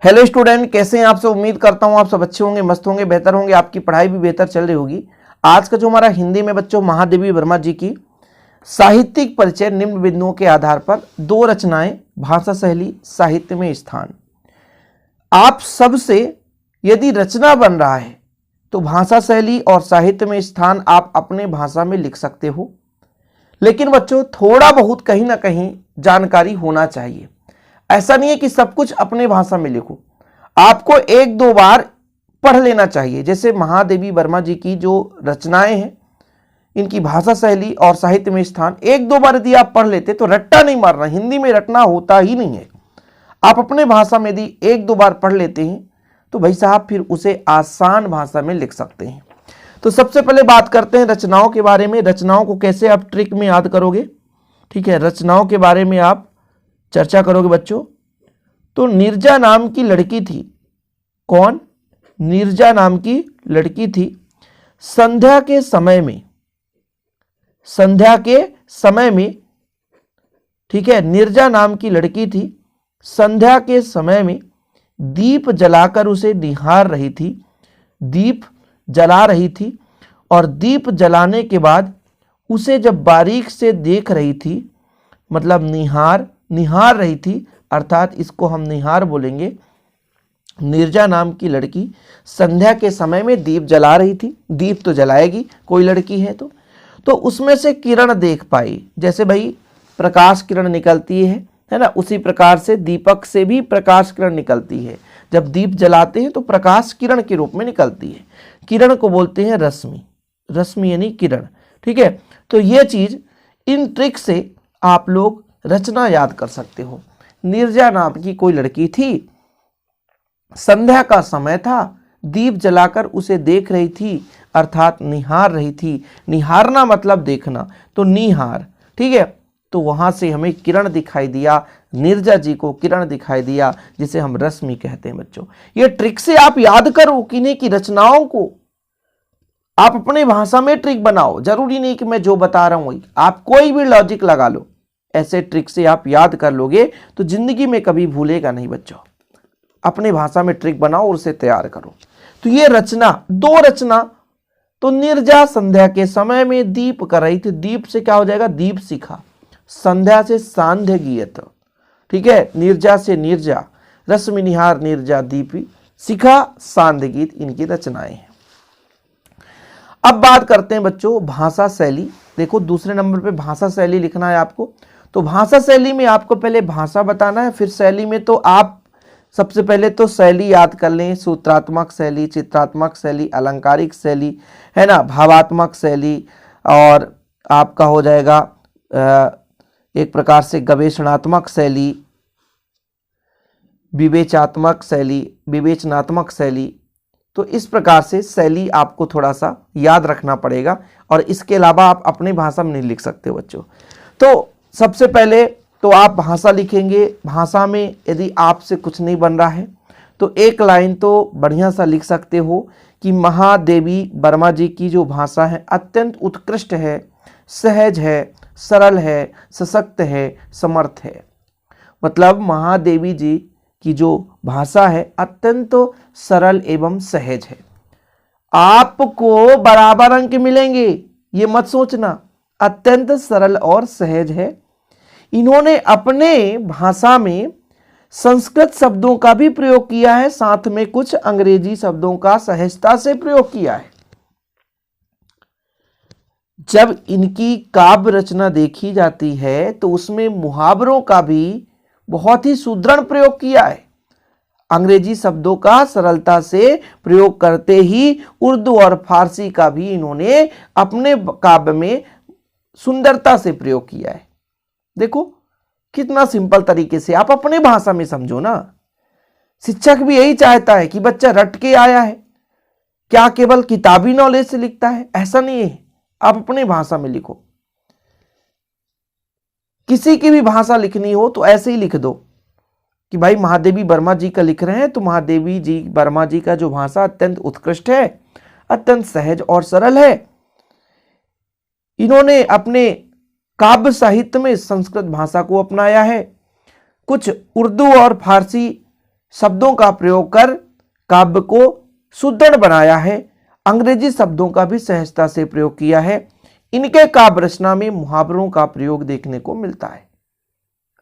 Hello student, कैसे हैं आप सब। उम्मीद करता हूं आप सब अच्छे होंगे, मस्त होंगे, बेहतर होंगे, आपकी पढ़ाई भी बेहतर चल रही होगी। आज का जो हमारा हिंदी में बच्चों महादेवी वर्मा जी की साहित्यिक परिचय निम्न बिंदुओं के आधार पर दो रचनाएं, भाषा शैली, साहित्य में स्थान। आप सबसे यदि रचना बन रहा है तो भाषा शैली और साहित्य में स्थान आप अपने भाषा में लिख सकते हो, लेकिन बच्चों थोड़ा बहुत कहीं ना कहीं जानकारी होना चाहिए। ऐसा नहीं है कि सब कुछ अपने भाषा में लिखो, आपको एक दो बार पढ़ लेना चाहिए। जैसे महादेवी वर्मा जी की जो रचनाएं हैं, इनकी भाषा शैली और साहित्य में स्थान एक दो बार यदि आप पढ़ लेते तो रट्टा नहीं मारना, हिंदी में रटना होता ही नहीं है। आप अपने भाषा में यदि एक दो बार पढ़ लेते हैं तो भाई साहब फिर उसे आसान भाषा में लिख सकते हैं। तो सबसे पहले बात करते हैं रचनाओं के बारे में। रचनाओं को कैसे आप ट्रिक में याद करोगे, ठीक है, रचनाओं के बारे में आप चर्चा करोगे बच्चों। तो नीरजा नाम की लड़की थी। कौन? नीरजा नाम की लड़की थी। संध्या के समय में, संध्या के समय में, ठीक है, नीरजा नाम की लड़की थी। संध्या के समय में दीप जलाकर उसे निहार रही थी, दीप जला रही थी, और दीप जलाने के बाद उसे जब बारीक से देख रही थी, मतलब निहार रही थी, अर्थात इसको हम निहार बोलेंगे। नीरजा नाम की लड़की संध्या के समय में दीप जला रही थी, दीप तो जलाएगी कोई लड़की है तो उसमें से किरण देख पाई। जैसे भाई प्रकाश किरण निकलती है ना, उसी प्रकार से दीपक से भी प्रकाश किरण निकलती है। जब दीप जलाते हैं तो प्रकाश किरण के रूप में निकलती है। किरण को बोलते हैं रश्मि, रश्मि यानी किरण, ठीक है। तो ये चीज, इन ट्रिक से आप लोग रचना याद कर सकते हो। नीरजा नाम की कोई लड़की थी, संध्या का समय था, दीप जलाकर उसे देख रही थी, अर्थात निहार रही थी। निहारना मतलब देखना, तो निहार, ठीक है। तो वहां से हमें किरण दिखाई दिया, नीरजा जी को किरण दिखाई दिया, जिसे हम रश्मि कहते हैं बच्चों। ये ट्रिक से आप याद करो कि नहीं, कि रचनाओं को आप अपने भाषा में ट्रिक बनाओ। जरूरी नहीं कि मैं जो बता रहा हूं आप कोई भी लॉजिक लगा लो, ऐसे ट्रिक से आप याद कर लोगे तो जिंदगी में कभी भूलेगा नहीं बच्चों। अपने भाषा में ट्रिक बनाओ और उसे तैयार करो। तो ये रचना, दो रचना, तो नीरजा संध्या के समय में दीप कर रही थी। दीप से क्या हो जाएगा? दीप शिखा। संध्या से सांध्य गीत, ठीक है, नीरजा से नीरजा, रश्मि निहार नीरजा दीपी शिखा सांध्य गीत, इनकी रचनाएं हैं। अब बात करते हैं बच्चों भाषा शैली। देखो दूसरे नंबर पे भाषा शैली लिखना है आपको। तो भाषा शैली में आपको पहले भाषा बताना है, फिर शैली में तो आप सबसे पहले तो शैली याद कर लें। सूत्रात्मक शैली, चित्रात्मक शैली, अलंकारिक शैली, है ना, भावात्मक शैली, और आपका हो जाएगा एक प्रकार से गवेषणात्मक शैली, विवेचात्मक शैली, विवेचनात्मक शैली। तो इस प्रकार से शैली आपको थोड़ा सा याद रखना पड़ेगा, और इसके अलावा आप अपनी भाषा में नहीं लिख सकते बच्चों। तो सबसे पहले तो आप भाषा लिखेंगे। भाषा में यदि आपसे कुछ नहीं बन रहा है तो एक लाइन तो बढ़िया सा लिख सकते हो कि महादेवी वर्मा जी की जो भाषा है अत्यंत उत्कृष्ट है, सहज है, सरल है, सशक्त है, समर्थ है। मतलब महादेवी जी की जो भाषा है अत्यंत सरल एवं सहज है। आपको बराबर अंक मिलेंगे, ये मत सोचना। अत्यंत सरल और सहज है। इन्होंने अपने भाषा में संस्कृत शब्दों का भी प्रयोग किया है, साथ में कुछ अंग्रेजी शब्दों का सहजता से प्रयोग किया है। जब इनकी काव्य रचना देखी जाती है तो उसमें मुहावरों का भी बहुत ही सुदृढ़ प्रयोग किया है। अंग्रेजी शब्दों का सरलता से प्रयोग करते ही उर्दू और फारसी का भी इन्होंने अपने काव्य में सुंदरता से प्रयोग किया है। देखो कितना सिंपल तरीके से आप अपने भाषा में समझो ना। शिक्षक भी यही चाहता है कि बच्चा रट के आया है, क्या केवल किताबी नॉलेज से लिखता है? ऐसा नहीं है, आप अपने भाषा में लिखो। किसी की भी भाषा लिखनी हो तो ऐसे ही लिख दो कि भाई महादेवी वर्मा जी का लिख रहे हैं तो महादेवी जी वर्मा जी का जो भाषा अत्यंत उत्कृष्ट है, अत्यंत सहज और सरल है। इन्होंने अपने काव्य साहित्य में संस्कृत भाषा को अपनाया है। कुछ उर्दू और फारसी शब्दों का प्रयोग कर काव्य को सुदृढ़ बनाया है। अंग्रेजी शब्दों का भी सहजता से प्रयोग किया है। इनके काव्य रचना में मुहावरों का प्रयोग देखने को मिलता है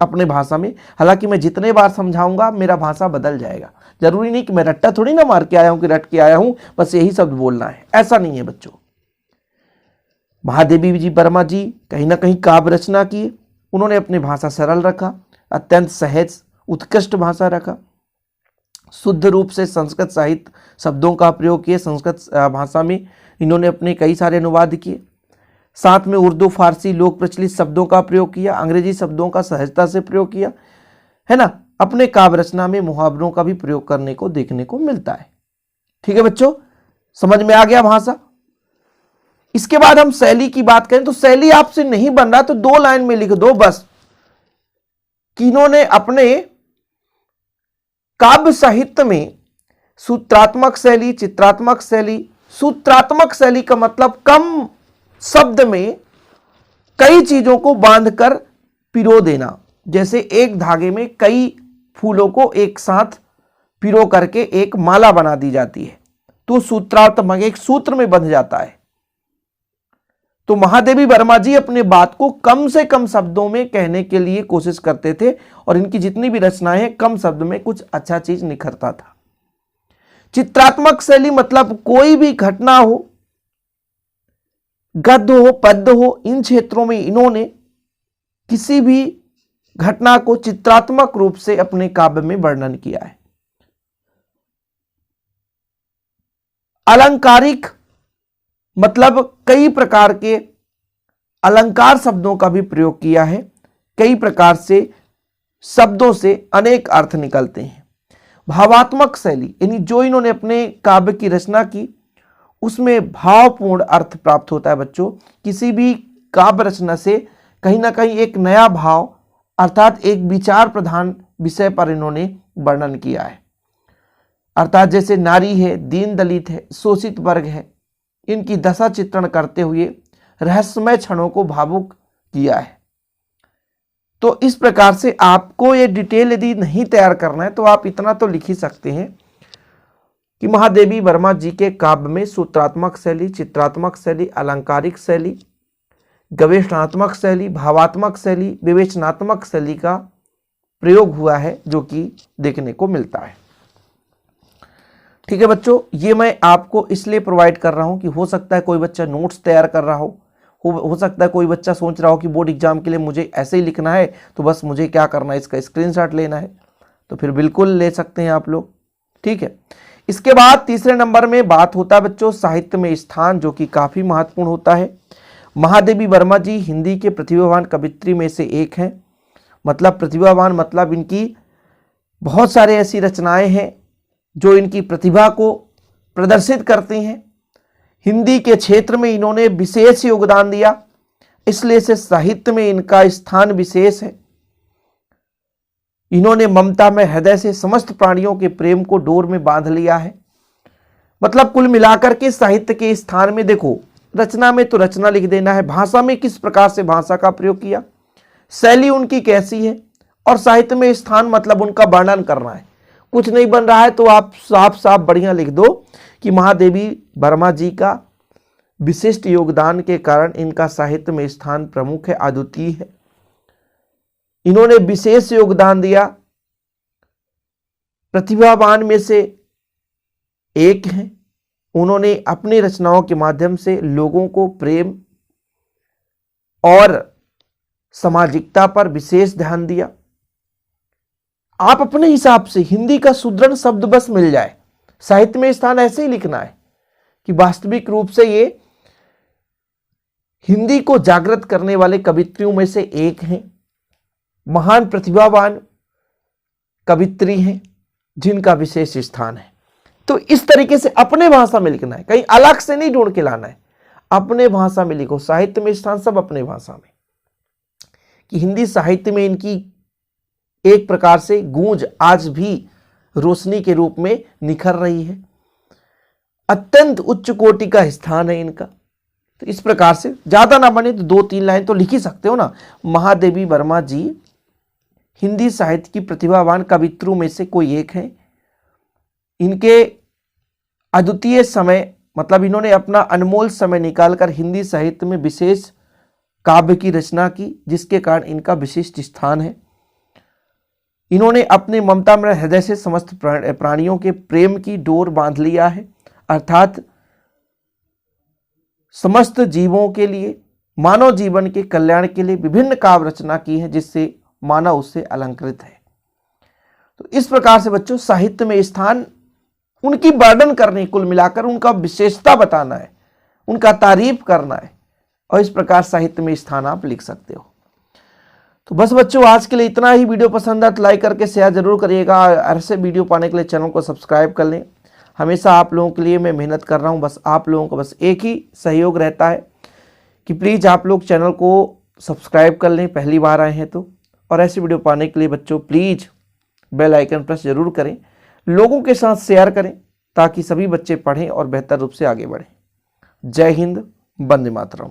अपने भाषा में। हालांकि मैं जितने बार समझाऊंगा मेरा भाषा बदल जाएगा। जरूरी नहीं कि मैं रट्टा थोड़ी ना मार के आया हूं कि रट के आया हूं बस यही शब्द बोलना है, ऐसा नहीं है बच्चों। महादेवी जी वर्मा जी कहीं ना कहीं काव्य रचना की। उन्होंने अपनी भाषा सरल रखा, अत्यंत सहज उत्कृष्ट भाषा रखा, शुद्ध रूप से संस्कृत साहित्य शब्दों का प्रयोग किए। संस्कृत भाषा में इन्होंने अपने कई सारे अनुवाद किए। साथ में उर्दू फारसी लोक प्रचलित शब्दों का प्रयोग किया, अंग्रेजी शब्दों का सहजता से प्रयोग किया, है ना। अपने काव्य रचना में मुहावरों का भी प्रयोग करने को देखने को मिलता है। ठीक है बच्चों, समझ में आ गया भाषा। इसके बाद हम शैली की बात करें तो शैली आपसे नहीं बन रहा तो 2 लाइन में लिख दो बस कि इन्होंने अपने काव्य साहित्य में सूत्रात्मक शैली, चित्रात्मक शैली। सूत्रात्मक शैली का मतलब कम शब्द में कई चीजों को बांधकर पिरो देना। जैसे एक धागे में कई फूलों को एक साथ पिरो करके एक माला बना दी जाती है तो सूत्रात्मक, एक सूत्र में बंध जाता है। तो महादेवी वर्मा जी अपने बात को कम से कम शब्दों में कहने के लिए कोशिश करते थे और इनकी जितनी भी रचनाएं हैं कम शब्द में कुछ अच्छा चीज निखरता था। चित्रात्मक शैली मतलब कोई भी घटना हो, गद्य हो, पद्य हो, इन क्षेत्रों में इन्होंने किसी भी घटना को चित्रात्मक रूप से अपने काव्य में वर्णन किया है। अलंकारिक मतलब कई प्रकार के अलंकार शब्दों का भी प्रयोग किया है। कई प्रकार से शब्दों से अनेक अर्थ निकलते हैं। भावात्मक शैली यानी जो इन्होंने अपने काव्य की रचना की उसमें भावपूर्ण अर्थ प्राप्त होता है बच्चों। किसी भी काव्य रचना से कहीं ना कहीं एक नया भाव अर्थात एक विचार प्रधान विषय पर इन्होंने वर्णन किया है। अर्थात जैसे नारी है, दीन दलित है, शोषित वर्ग है, इनकी दशा चित्रण करते हुए रहस्यमय क्षणों को भावुक किया है। तो इस प्रकार से आपको ये डिटेल यदि नहीं तैयार करना है तो आप इतना तो लिख ही सकते हैं कि महादेवी वर्मा जी के काव्य में सूत्रात्मक शैली, चित्रात्मक शैली, अलंकारिक शैली, गवेषणात्मक शैली, भावात्मक शैली, विवेचनात्मक शैली का प्रयोग हुआ है जो कि देखने को मिलता है। ठीक है बच्चों, ये मैं आपको इसलिए प्रोवाइड कर रहा हूं कि हो सकता है कोई बच्चा नोट्स तैयार कर रहा हो सकता है कोई बच्चा सोच रहा हो कि बोर्ड एग्जाम के लिए मुझे ऐसे ही लिखना है तो बस मुझे क्या करना है, इसका स्क्रीनशॉट लेना है, तो फिर बिल्कुल ले सकते हैं आप लोग। ठीक है, इसके बाद तीसरे नंबर में बात होता है बच्चों साहित्य में स्थान, जो कि काफी महत्वपूर्ण होता है। महादेवी वर्मा जी हिंदी के प्रतिभावान कवित्री में से एक हैं। मतलब प्रतिभावान मतलब इनकी बहुत सारे ऐसी रचनाएं हैं जो इनकी प्रतिभा को प्रदर्शित करती हैं। हिंदी के क्षेत्र में इन्होंने विशेष योगदान दिया, इसलिए से साहित्य में इनका स्थान विशेष है। इन्होंने ममता में हृदय से समस्त प्राणियों के प्रेम को डोर में बांध लिया है। मतलब कुल मिलाकर के साहित्य के स्थान में देखो, रचना में तो रचना लिख देना है, भाषा में किस प्रकार से भाषा का प्रयोग किया, शैली उनकी कैसी है, और साहित्य में स्थान मतलब उनका वर्णन करना है। कुछ नहीं बन रहा है तो आप साफ साफ बढ़िया लिख दो कि महादेवी वर्मा जी का विशिष्ट योगदान के कारण इनका साहित्य में स्थान प्रमुख है, अद्वितीय है। इन्होंने विशेष योगदान दिया, प्रतिभावान में से एक हैं। उन्होंने अपनी रचनाओं के माध्यम से लोगों को प्रेम और सामाजिकता पर विशेष ध्यान दिया। आप अपने हिसाब से हिंदी का सुदृढ़ शब्द बस मिल जाए, साहित्य में स्थान ऐसे ही लिखना है कि वास्तविक रूप से ये हिंदी को जागृत करने वाले कवित्रियों में से एक हैं, महान प्रतिभावान कवित्री हैं जिनका विशेष स्थान है। तो इस तरीके से अपने भाषा में लिखना है, कहीं अलग से नहीं ढूंढ के लाना है, अपने भाषा में लिखो। साहित्य में स्थान सब अपने भाषा में, कि हिंदी साहित्य में इनकी एक प्रकार से गूंज आज भी रोशनी के रूप में निखर रही है। अत्यंत उच्च कोटि का स्थान है इनका। तो इस प्रकार से ज्यादा ना बने तो 2-3 लाइन तो लिख ही सकते हो ना। महादेवी वर्मा जी हिंदी साहित्य की प्रतिभावान कवित्रियों में से कोई एक है। इनके अद्वितीय समय मतलब इन्होंने अपना अनमोल समय निकालकर हिंदी साहित्य में विशेष काव्य की रचना की, जिसके कारण इनका विशिष्ट स्थान है। इन्होंने अपने ममता में हृदय से समस्त प्राणियों के प्रेम की डोर बांध लिया है, अर्थात समस्त जीवों के लिए, मानव जीवन के कल्याण के लिए विभिन्न काव्य रचना की है, जिससे मानव उससे अलंकृत है। तो इस प्रकार से बच्चों साहित्य में स्थान उनकी वर्णन करने, कुल मिलाकर उनका विशेषता बताना है, उनका तारीफ करना है, और इस प्रकार साहित्य में स्थान आप लिख सकते हो। तो बस बच्चों आज के लिए इतना ही। वीडियो पसंद आए तो लाइक करके शेयर जरूर करिएगा। ऐसे वीडियो पाने के लिए चैनल को सब्सक्राइब कर लें। हमेशा आप लोगों के लिए मैं मेहनत कर रहा हूँ, बस आप लोगों का बस एक ही सहयोग रहता है कि प्लीज़ आप लोग चैनल को सब्सक्राइब कर लें पहली बार आए हैं तो, और ऐसे वीडियो पाने के लिए बच्चों प्लीज़ बेल आइकन प्रेस जरूर करें, लोगों के साथ शेयर करें ताकि सभी बच्चे पढ़ें और बेहतर रूप से आगे बढ़ें। जय हिंद, वंदे मातरम।